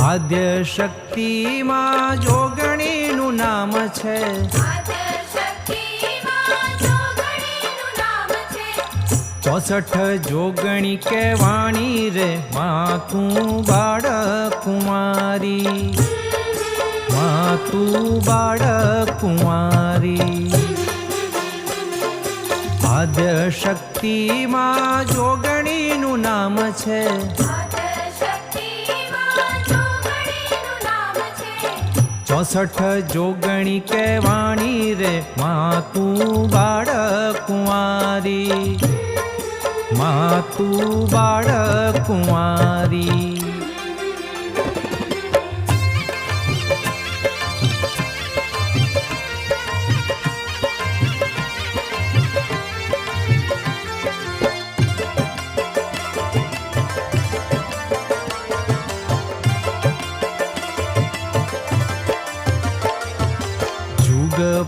આદ્ય શક્તિમાં જોગણીનું નામ છે, 64 જોગણી કહેવાણી રે માં તું બાળક કુંવારી, માં તું બાળક કુંવારી. આદ્ય શક્તિમાં જોગણીનું નામ છે, 64 જોગણી કહેવાણી રે માં તું બાળક કુંવારી, માં તું બાળક કુંવારી.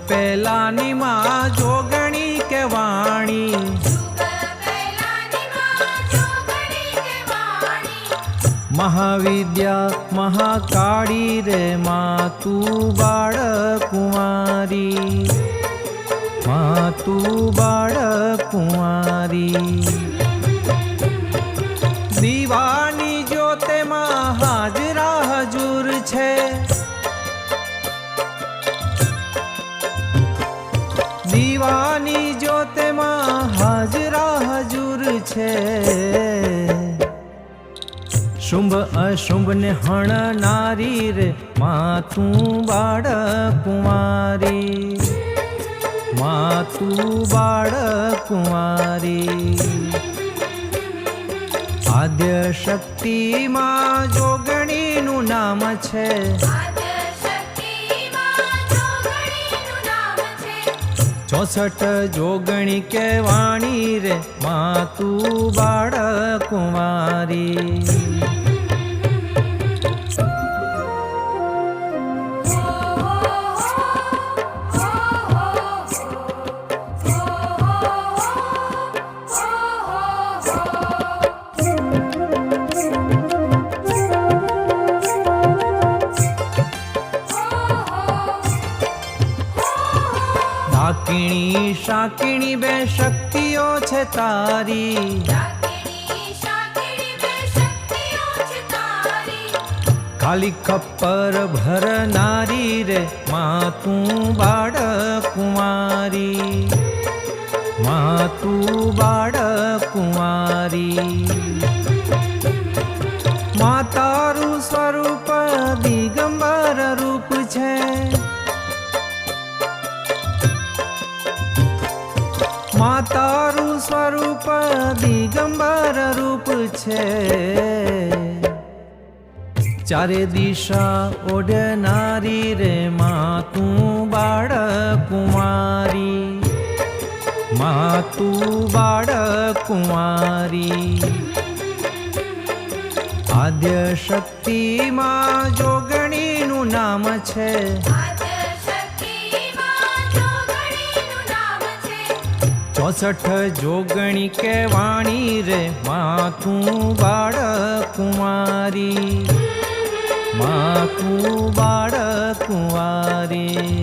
પહેલાની માં જોગણી કહેવાણી, મહાવિદ્યા મહાકાળી રે માં તું બાળક કુંવારી, માં તું બાળક કુંવારી. દીવાની જ્યોતમાં હાજરા હજુર છે, દીવાની જ્યોતમાં હાજરા હજુર છે. શુંભ અશુંભને હણનારી રે માં તું બાળક કુંવારી, માં તું બાળક કુંવારી. આદ્ય શક્તિમાં જોગણીનું નામ છે, 64 જોગણી કહેવાણી રે માં તું બાળક કુંવારી. શાકિણી શાકિણી બે શક્તિઓ છે તારી, ખાલી ખપ્પર ભરનારી રે માં તું બાળક કુંવારી, માં તું બાળક કુંવારી. માં તારું સ્વરૂપ દિગંબર રૂપ છે, માં તારું સ્વરૂપ દિગંબર રૂપ છે. ચારે દિશા ઓઢનારી રે માં તું બાળક કુંવારી, માં તું બાળક કુંવારી. આદ્ય શક્તિમાં જોગણીનું નામ છે, 64 જોગણી કહેવાણી રે માં તું બાળક કુંવારી, માં તું બાળક કુંવારી.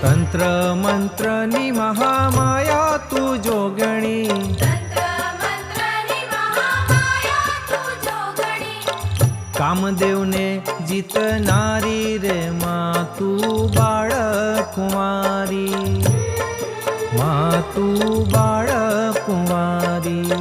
તંત્ર મંત્રની મહામાયા તું જોગણી, કામદેવને જીતનારી રે માં તું બાળક કુંવારી, માં તું બાળક કુંવારી.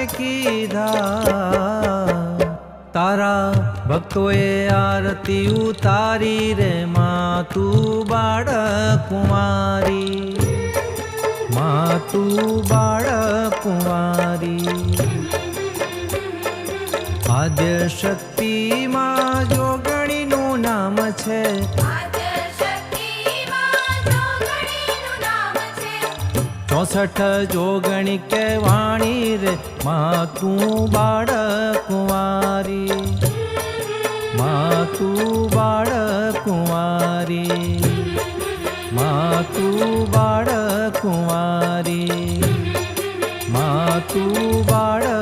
કીધા. તારા ભક્તોએ આરતી ઉતારી રે માં તું બાળકુમારી, માં તું બાળકુમારી. આદ્ય શક્તિ માં જોગણીનું નામ છે, 64 જોગણી કહેવાણી રે માં તું બાળકુમારી, માં તું બાળકુમારી, માં તું બાળકુમારી, માં તું બાળક